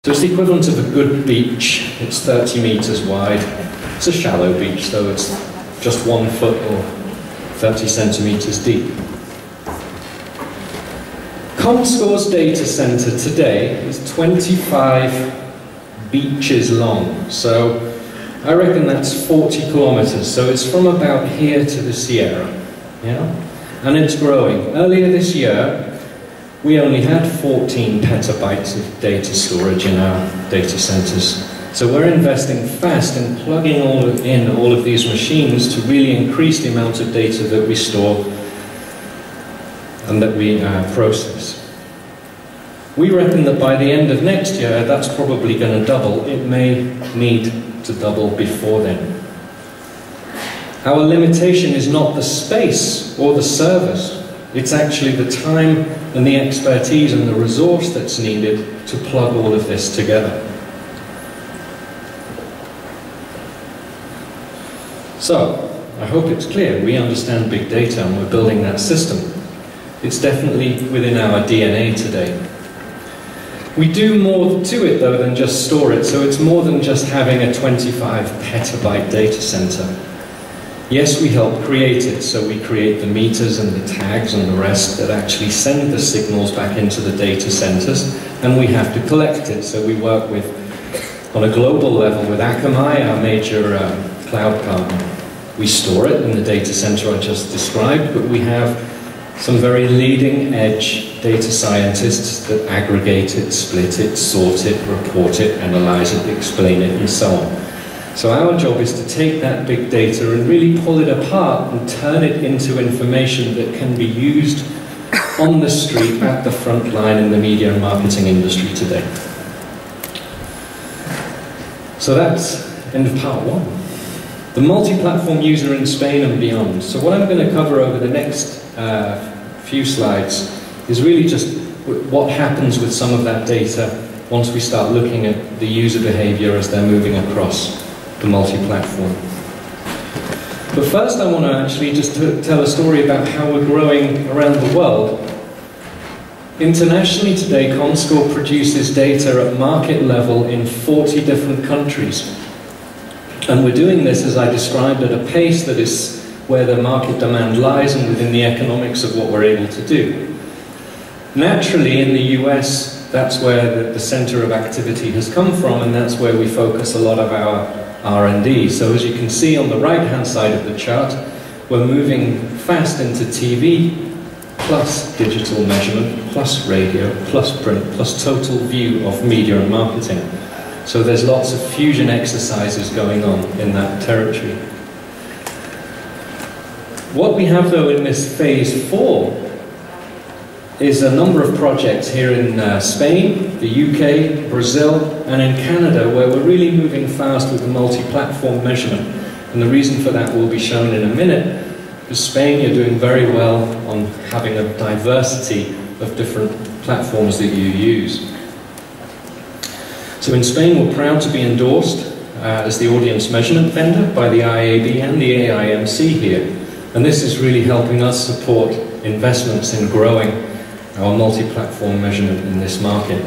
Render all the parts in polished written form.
So it's the equivalent of a good beach. It's 30 meters wide. It's a shallow beach, though. It's just 1 foot or 30 centimeters deep. Comscore's data center today is 25 beaches long. So I reckon that's 40 kilometers. So it's from about here to the Sierra. Yeah? And it's growing. Earlier this year, we only had 14 petabytes of data storage in our data centers. So we're investing fast in plugging in all of these machines to really increase the amount of data that we store and that we process. We reckon that by the end of next year, that's probably going to double. It may need to double before then. Our limitation is not the space or the servers. It's actually the time and the expertise and the resource that's needed to plug all of this together. So, I hope it's clear. We understand big data and we're building that system. It's definitely within our DNA today. We do more to it, though, than just store it. So it's more than just having a 25 petabyte data center. Yes, we help create it, so we create the meters and the tags and the rest that actually send the signals back into the data centers, and we have to collect it. So we work with, on a global level, with Akamai, our major cloud partner. We store it in the data center I just described, but we have some very leading edge data scientists that aggregate it, split it, sort it, report it, analyze it, explain it, and so on. So our job is to take that big data and really pull it apart and turn it into information that can be used on the street at the front line in the media and marketing industry today. So that's end of part one. The multi-platform user in Spain and beyond. So what I'm going to cover over the next few slides is really just what happens with some of that data once we start looking at the user behavior as they're moving across the multi-platform. But first I want to actually just tell a story about how we're growing around the world. Internationally today, Comscore produces data at market level in 40 different countries. And we're doing this, as I described, at a pace that is where the market demand lies and within the economics of what we're able to do. Naturally, in the US, that's where the center of activity has come from, and that's where we focus a lot of our R&D. So as you can see on the right-hand side of the chart, we're moving fast into TV, plus digital measurement, plus radio, plus print, plus total view of media and marketing. So there's lots of fusion exercises going on in that territory. What we have, though, in this phase 4 is a number of projects here in Spain, the UK, Brazil, and in Canada, where we're really moving fast with the multi-platform measurement. And the reason for that will be shown in a minute. In Spain, you're doing very well on having a diversity of different platforms that you use. So in Spain, we're proud to be endorsed as the audience measurement vendor by the IAB and the AIMC here. And this is really helping us support investments in growing our multi-platform measurement in this market.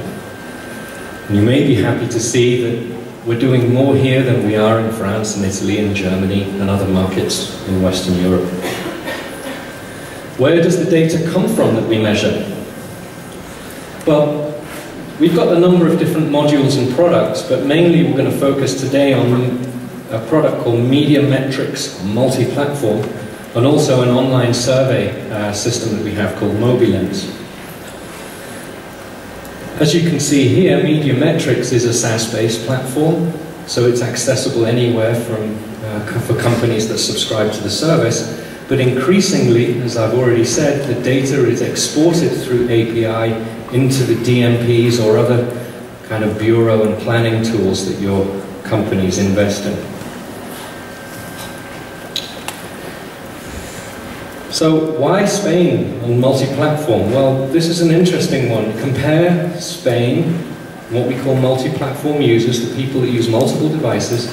And you may be happy to see that we're doing more here than we are in France and Italy and Germany and other markets in Western Europe. Where does the data come from that we measure? Well, we've got a number of different modules and products, but mainly we're going to focus today on a product called Media Metrics, multi-platform, and also an online survey system that we have called MobiLens. As you can see here, Media Metrics is a SaaS-based platform, so it's accessible anywhere for companies that subscribe to the service. But increasingly, as I've already said, the data is exported through API into the DMPs or other kind of bureau and planning tools that your companies invest in. So why Spain on multi-platform? Well, this is an interesting one. Compare Spain, what we call multi-platform users, the people that use multiple devices,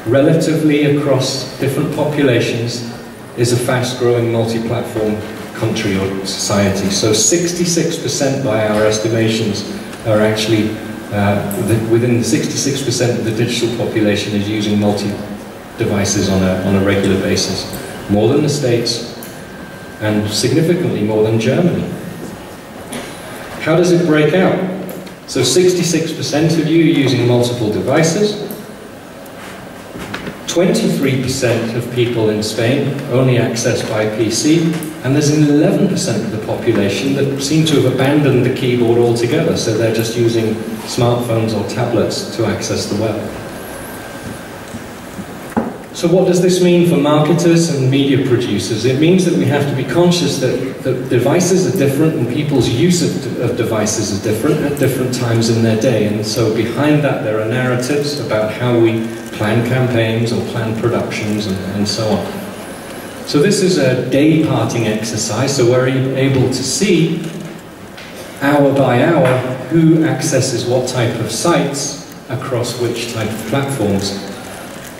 relatively across different populations, is a fast-growing multi-platform country or society. So 66% by our estimations are actually within the 66% of the digital population is using multi-devices on a regular basis. More than the States, and significantly more than Germany. How does it break out? So 66% of you are using multiple devices. 23% of people in Spain only access by PC, and there's an 11% of the population that seem to have abandoned the keyboard altogether, so they're just using smartphones or tablets to access the web. So what does this mean for marketers and media producers? It means that we have to be conscious that devices are different and people's use of devices is different at different times in their day. And so behind that there are narratives about how we plan campaigns or plan productions and so on. So this is a day-parting exercise, so we're able to see hour by hour who accesses what type of sites across which type of platforms.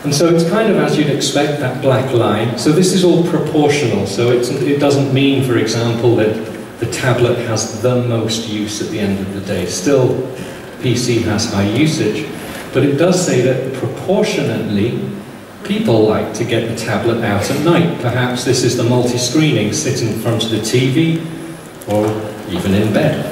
And so it's kind of as you'd expect, that black line. So this is all proportional, so it doesn't mean, for example, that the tablet has the most use at the end of the day. Still, PC has high usage, but it does say that proportionately, people like to get the tablet out at night. Perhaps this is the multi-screening, sit in front of the TV, or even in bed.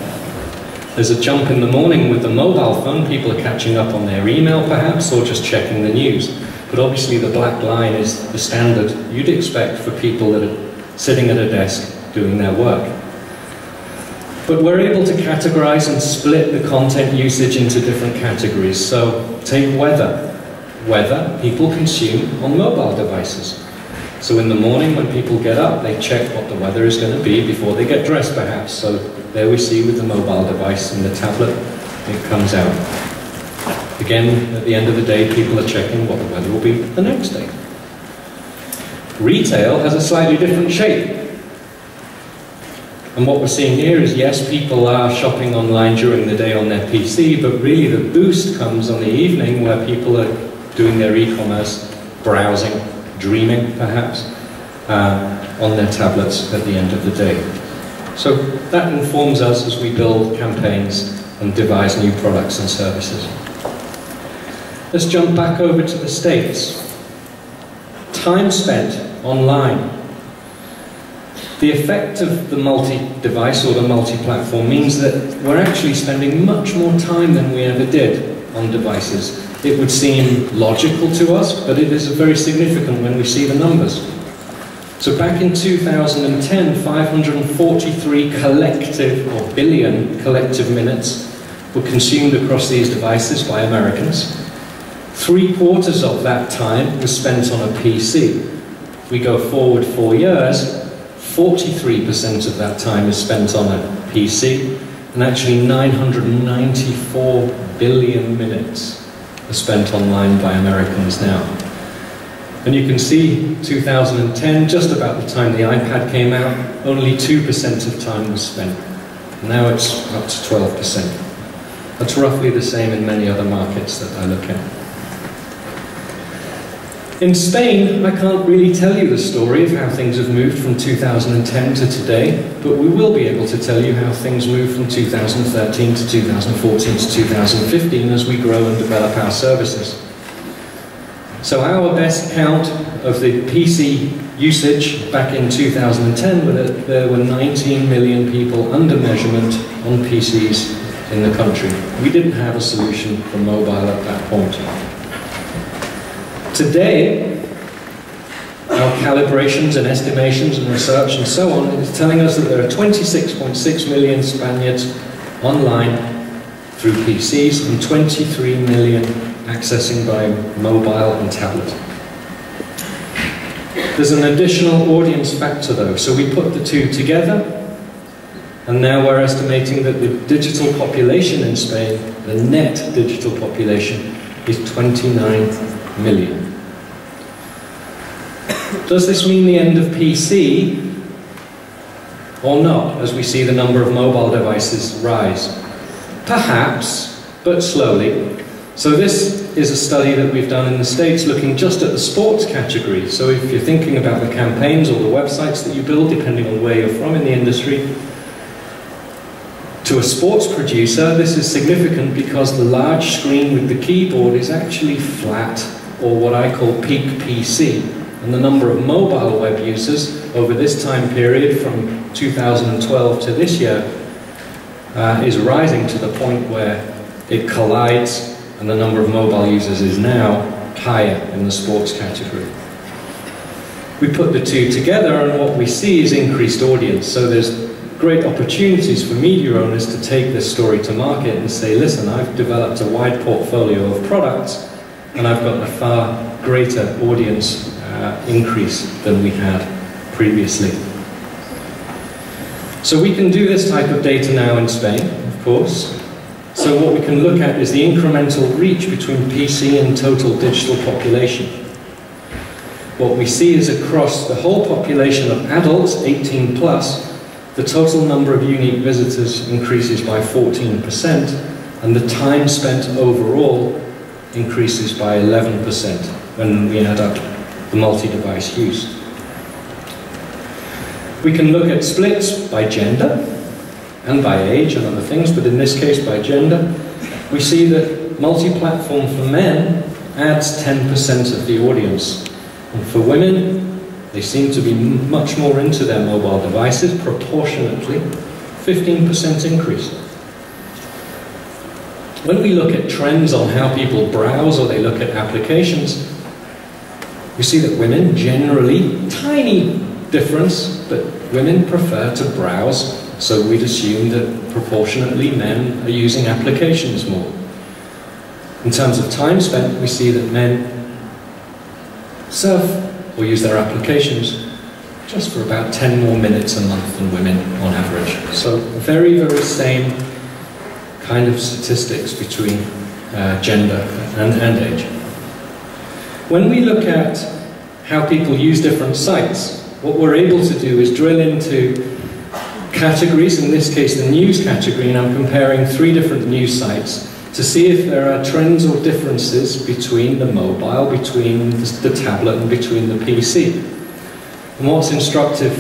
There's a jump in the morning with the mobile phone, people are catching up on their email perhaps, or just checking the news. But obviously the black line is the standard you'd expect for people that are sitting at a desk doing their work. But we're able to categorize and split the content usage into different categories. So take weather. Weather people consume on mobile devices. So in the morning when people get up, they check what the weather is going to be before they get dressed perhaps. So there we see with the mobile device and the tablet, it comes out. Again, at the end of the day, people are checking what the weather will be the next day. Retail has a slightly different shape. And what we're seeing here is, yes, people are shopping online during the day on their PC, but really the boost comes on the evening where people are doing their e-commerce, browsing, dreaming perhaps, on their tablets at the end of the day. So that informs us as we build campaigns and devise new products and services. Let's jump back over to the States. Time spent online. The effect of the multi-device or the multi-platform means that we're actually spending much more time than we ever did on devices. It would seem logical to us, but it is very significant when we see the numbers. So back in 2010, 543 billion collective minutes were consumed across these devices by Americans. 3/4 of that time was spent on a PC. If we go forward 4 years, 43% of that time is spent on a PC, and actually 994 billion minutes are spent online by Americans now. And you can see 2010, just about the time the iPad came out, only 2% of time was spent. Now it's up to 12%. That's roughly the same in many other markets that I look at. In Spain, I can't really tell you the story of how things have moved from 2010 to today, but we will be able to tell you how things moved from 2013 to 2014 to 2015 as we grow and develop our services. So our best count of the PC usage back in 2010 were that there were 19 million people under measurement on PCs in the country. We didn't have a solution for mobile at that point. Today, our calibrations and estimations and research and so on is telling us that there are 26.6 million Spaniards online through PCs and 23 million accessing by mobile and tablet. There's an additional audience factor though, so we put the two together, and now we're estimating that the digital population in Spain, the net digital population, is 29 million. Does this mean the end of PC or not, as we see the number of mobile devices rise? Perhaps, but slowly. So this is a study that we've done in the States looking just at the sports category. So if you're thinking about the campaigns or the websites that you build, depending on where you're from in the industry, To a sports producer, this is significant because the large screen with the keyboard is actually flat, or what I call peak PC. And the number of mobile web users over this time period from 2012 to this year is rising to the point where it collides, and the number of mobile users is now higher in the sports category. We put the two together and what we see is increased audience. So there's great opportunities for media owners to take this story to market and say, listen, I've developed a wide portfolio of products and I've got a far greater audience increase than we had previously. So we can do this type of data now in Spain, of course. So what we can look at is the incremental reach between PC and total digital population. What we see is across the whole population of adults, 18 plus, the total number of unique visitors increases by 14%, and the time spent overall increases by 11% when we add up the multi-device use. We can look at splits by gender and by age and other things, but in this case by gender. We see that multi-platform for men adds 10% of the audience, and for women they seem to be much more into their mobile devices, proportionately, 15% increase. When we look at trends on how people browse or they look at applications, we see that women generally, tiny difference, but women prefer to browse, so we'd assume that proportionately men are using applications more. In terms of time spent, we see that men surf or use their applications just for about 10 more minutes a month than women on average. So very, very same kind of statistics between gender and age. When we look at how people use different sites, what we're able to do is drill into categories, in this case the news category, and I'm comparing 3 different news sites to see if there are trends or differences between the mobile, between the tablet and between the PC. And what's instructive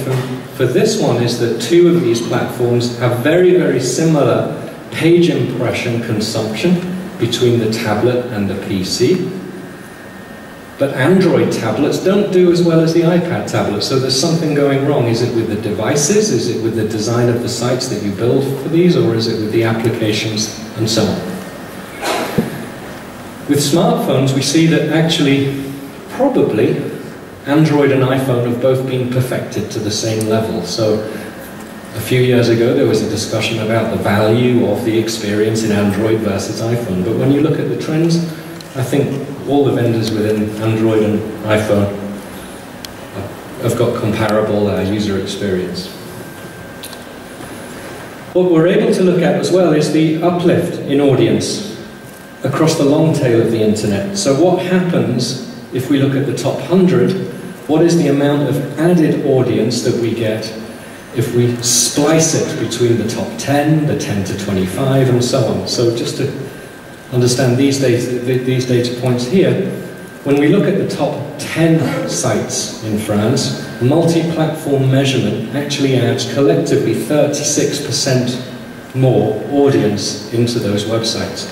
for this one is that 2 of these platforms have very, very similar page impression consumption between the tablet and the PC. But Android tablets don't do as well as the iPad tablets, so there's something going wrong. Is it with the devices? Is it with the design of the sites that you build for these? Or is it with the applications and so on? With smartphones, we see that actually, probably, Android and iPhone have both been perfected to the same level. So a few years ago, there was a discussion about the value of the experience in Android versus iPhone. But when you look at the trends, I think all the vendors within Android and iPhone have got comparable user experience. What we're able to look at as well is the uplift in audience across the long tail of the internet. So what happens if we look at the top 100? What is the amount of added audience that we get if we splice it between the top 10, the 10 to 25, and so on? So just to understand these data points here, when we look at the top 10 sites in France, multi-platform measurement actually adds collectively 36% more audience into those websites.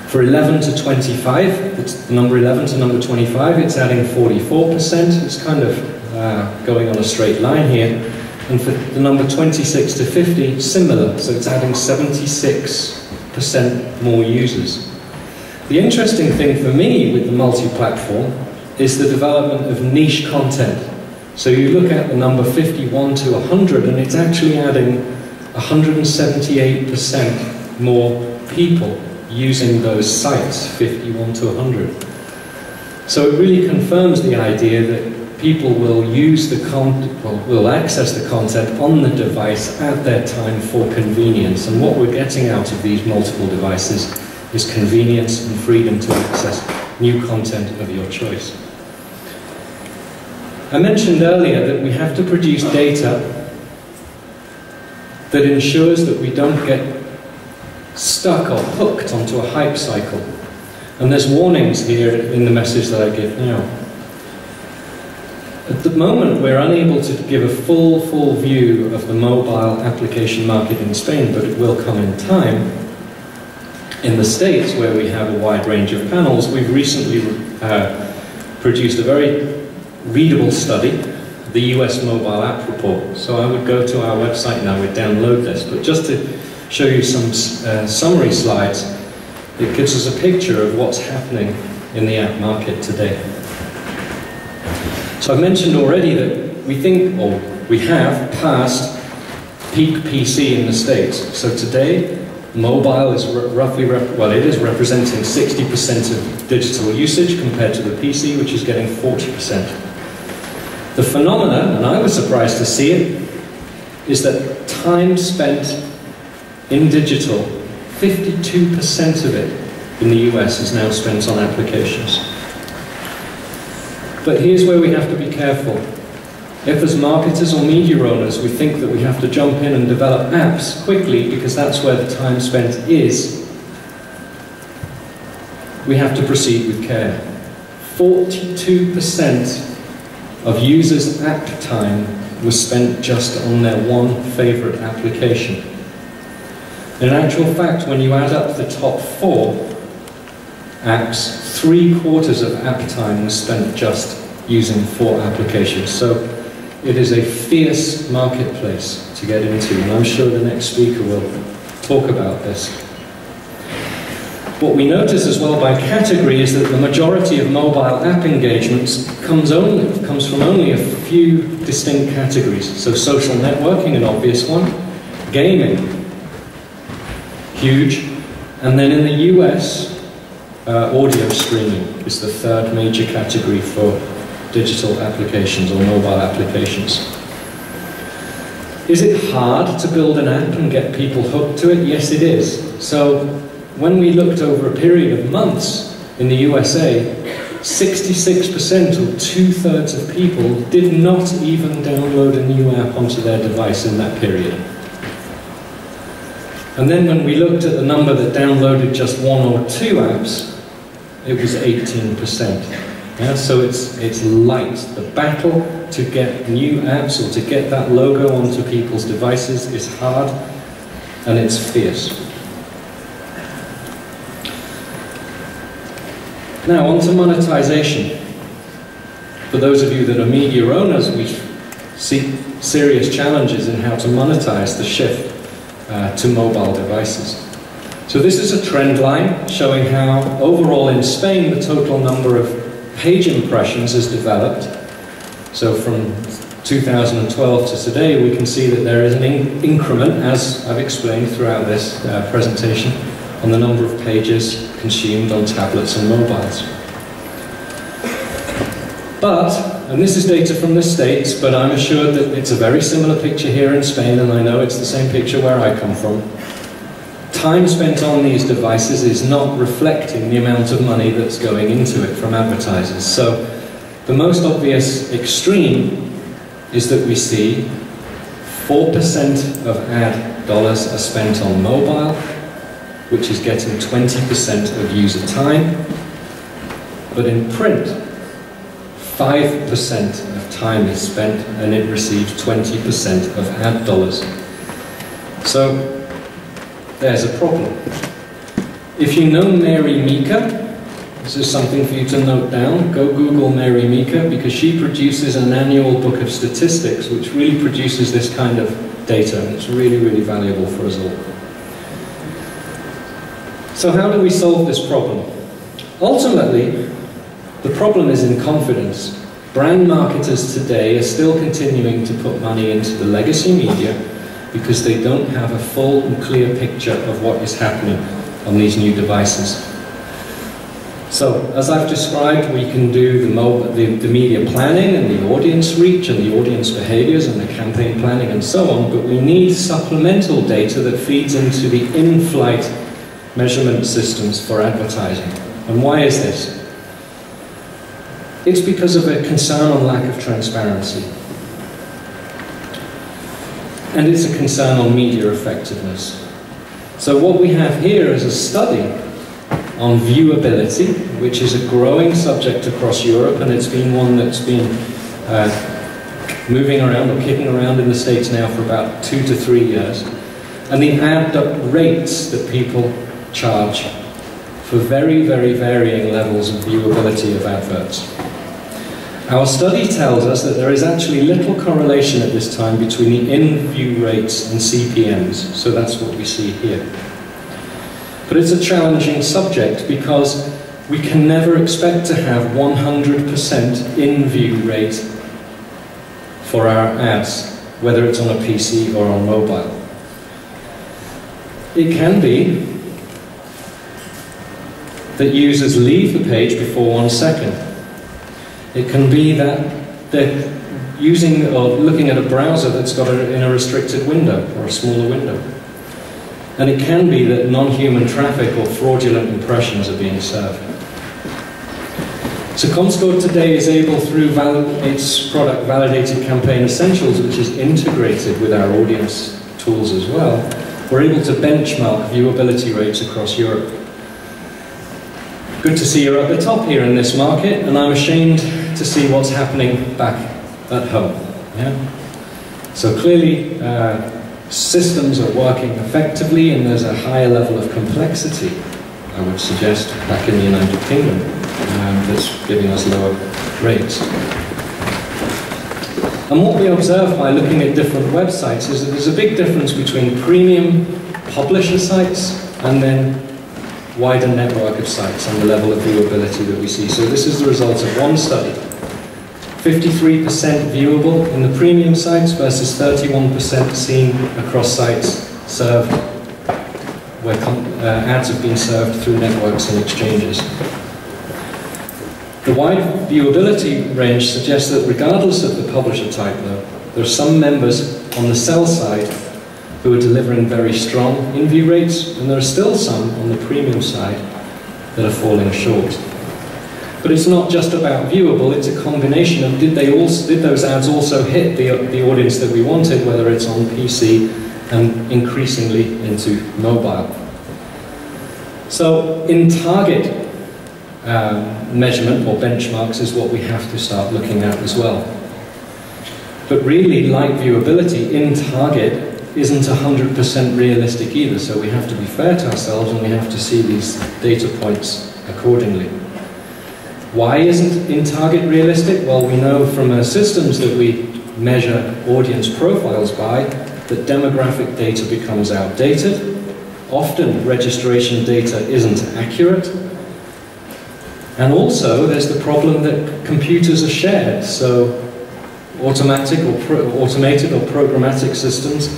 For 11 to 25, it's number 11 to number 25, it's adding 44%. It's kind of going on a straight line here. And for the number 26 to 50, similar, so it's adding 76% more users. The interesting thing for me with the multi-platform is the development of niche content. So you look at the number 51 to 100, and it's actually adding 178% more people using those sites, 51 to 100. So it really confirms the idea that people will use the will access the content on the device at their time for convenience. And what we're getting out of these multiple devices is convenience and freedom to access new content of your choice. I mentioned earlier that we have to produce data that ensures that we don't get stuck or hooked onto a hype cycle. And there's warnings here in the message that I give now. At the moment, we're unable to give a full view of the mobile application market in Spain, but it will come in time. In the States, where we have a wide range of panels, we've recently produced a very readable study, the US Mobile App Report. So I would go to our website now, we'd download this, but just to show you some summary slides, it gives us a picture of what's happening in the app market today. So I've mentioned already that we think, or we have, passed peak PC in the States. So today, mobile is it is representing 60% of digital usage compared to the PC, which is getting 40%. The phenomena, and I was surprised to see it, is that time spent in digital, 52% of it in the US is now spent on applications. But here's where we have to be careful. If as marketers or media owners we think that we have to jump in and develop apps quickly because that's where the time spent is, we have to proceed with care. 42% of users' app time was spent just on their one favorite application. In actual fact, when you add up the top 4 apps, 3/4 of app time was spent just using 4 applications. So it is a fierce marketplace to get into, and I'm sure the next speaker will talk about this. What we notice as well by category is that the majority of mobile app engagements comes from only a few distinct categories. So social networking, an obvious one, gaming, huge, and then in the US, audio streaming is the 3rd major category for digital applications or mobile applications. Is it hard to build an app and get people hooked to it? Yes, it is. So when we looked over a period of months in the USA, 66% or 2/3 of people did not even download a new app onto their device in that period. And then when we looked at the number that downloaded just 1 or 2 apps, it was 18%. Yeah, so it's light. The battle to get new apps or to get that logo onto people's devices is hard, and it's fierce. Now, on to monetization. For those of you that are media owners, we see serious challenges in how to monetize the shift to mobile devices. So this is a trend line showing how overall in Spain the total number of page impressions has developed. So from 2012 to today we can see that there is an increment, as I've explained throughout this presentation, on the number of pages consumed on tablets and mobiles. But, and this is data from the States, but I'm assured that it's a very similar picture here in Spain, and I know it's the same picture where I come from. Time spent on these devices is not reflecting the amount of money that's going into it from advertisers. So the most obvious extreme is that we see 4% of ad dollars are spent on mobile, which is getting 20% of user time. But in print, 5% of time is spent and it receives 20% of ad dollars. So there's a problem. If you know Mary Meeker, this is something for you to note down. Go Google Mary Meeker, because she produces an annual book of statistics which really produces this kind of data, and it's really, really valuable for us all. So how do we solve this problem? Ultimately, the problem is in confidence. Brand marketers today are still continuing to put money into the legacy media because they don't have a full and clear picture of what is happening on these new devices. So, as I've described, we can do the media planning and the audience reach and the audience behaviors and the campaign planning and so on, but we need supplemental data that feeds into the in-flight measurement systems for advertising. And why is this? It's because of a concern on lack of transparency. And it's a concern on media effectiveness. So what we have here is a study on viewability, which is a growing subject across Europe, and it's been one that's been moving around or kicking around in the States now for about 2 to 3 years, and the ad rates that people charge for very, very varying levels of viewability of adverts. Our study tells us that there is actually little correlation at this time between the in-view rates and CPMs, so that's what we see here. But it's a challenging subject because we can never expect to have 100% in-view rate for our ads, whether it's on a PC or on mobile. It can be that users leave the page before 1 second. It can be that they're using or looking at a browser that's got in a restricted window or a smaller window. And it can be that non-human traffic or fraudulent impressions are being served. So Comscore today is able, through its product Validated Campaign Essentials, which is integrated with our audience tools as well, we're able to benchmark viewability rates across Europe. Good to see you're at the top here in this market, and I'm ashamed to see what's happening back at home. Yeah? So clearly, systems are working effectively, and there's a higher level of complexity, I would suggest, back in the United Kingdom, that's giving us lower rates. And what we observe by looking at different websites is that there's a big difference between premium publisher sites and then wider network of sites and the level of viewability that we see. So this is the result of one study. 53% viewable in the premium sites versus 31% seen across sites served where ads have been served through networks and exchanges. The wide viewability range suggests that regardless of the publisher type, though, there are some members on the sell side who are delivering very strong in-view rates, and there are still some on the premium side that are falling short. But it's not just about viewable, it's a combination of did those ads also hit the audience that we wanted, whether it's on PC and increasingly into mobile. So in target measurement or benchmarks is what we have to start looking at as well. But really, like viewability, in target isn't 100% realistic either, so we have to be fair to ourselves and we have to see these data points accordingly. Why isn't in target realistic? Well, we know from systems that we measure audience profiles by that demographic data becomes outdated. Often registration data isn't accurate. And also there's the problem that computers are shared, so automated or programmatic systems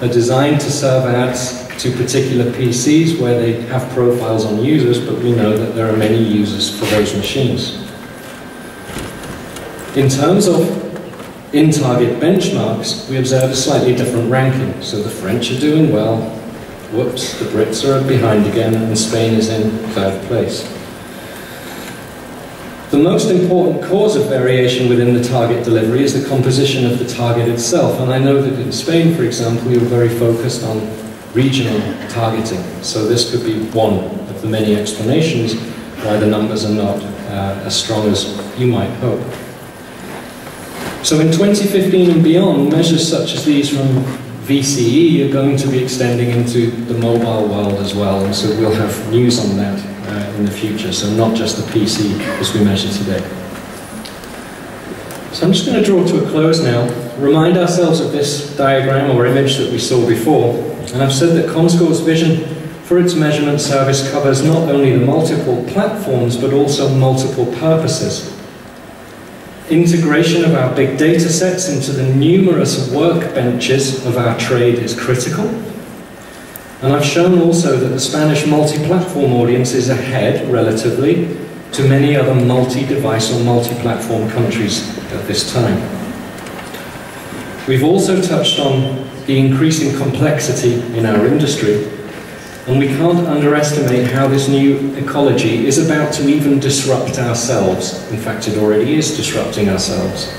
are designed to serve ads to particular PCs where they have profiles on users, but we know that there are many users for those machines. In terms of in-target benchmarks, we observe a slightly different ranking. So the French are doing well, whoops, the Brits are behind again, and Spain is in 3rd place. The most important cause of variation within the target delivery is the composition of the target itself, and I know that in Spain, for example, you're very focused on regional targeting, so this could be one of the many explanations why the numbers are not as strong as you might hope. So in 2015 and beyond, measures such as these from VCE are going to be extending into the mobile world as well, and so we'll have news on that in the future, so not just the PC as we measure today. So I'm just going to draw to a close now, remind ourselves of this diagram or image that we saw before, and I've said that Comscore's vision for its measurement service covers not only the multiple platforms but also multiple purposes. Integration of our big data sets into the numerous workbenches of our trade is critical. And I've shown also that the Spanish multi-platform audience is ahead, relatively, to many other multi-device or multi-platform countries at this time. We've also touched on the increasing complexity in our industry, and we can't underestimate how this new ecology is about to even disrupt ourselves. In fact, it already is disrupting ourselves.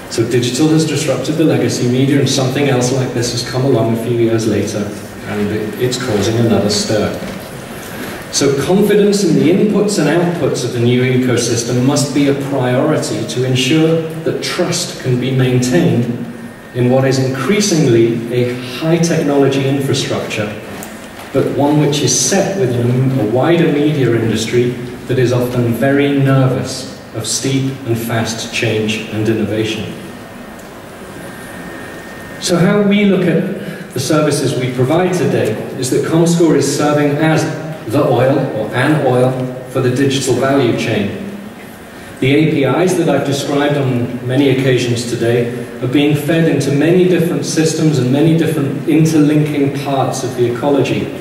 So digital has disrupted the legacy media, and something else like this has come along a few years later, and it's causing another stir. So confidence in the inputs and outputs of the new ecosystem must be a priority to ensure that trust can be maintained in what is increasingly a high technology infrastructure, but one which is set within a wider media industry that is often very nervous of steep and fast change and innovation. So how we look at the services we provide today is that Comscore is serving as the oil, or an oil, for the digital value chain. The APIs that I've described on many occasions today are being fed into many different systems and many different interlinking parts of the ecology.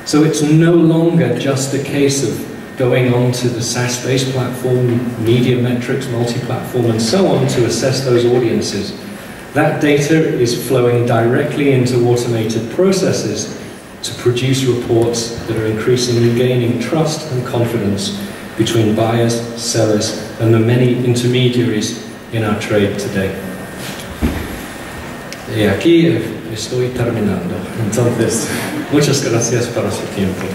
So it's no longer just a case of going on to the SaaS-based platform, media metrics, multi-platform, and so on to assess those audiences. That data is flowing directly into automated processes to produce reports that are increasingly gaining trust and confidence between buyers, sellers, and the many intermediaries in our trade today. Y aquí estoy terminando. Entonces, muchas gracias por su tiempo.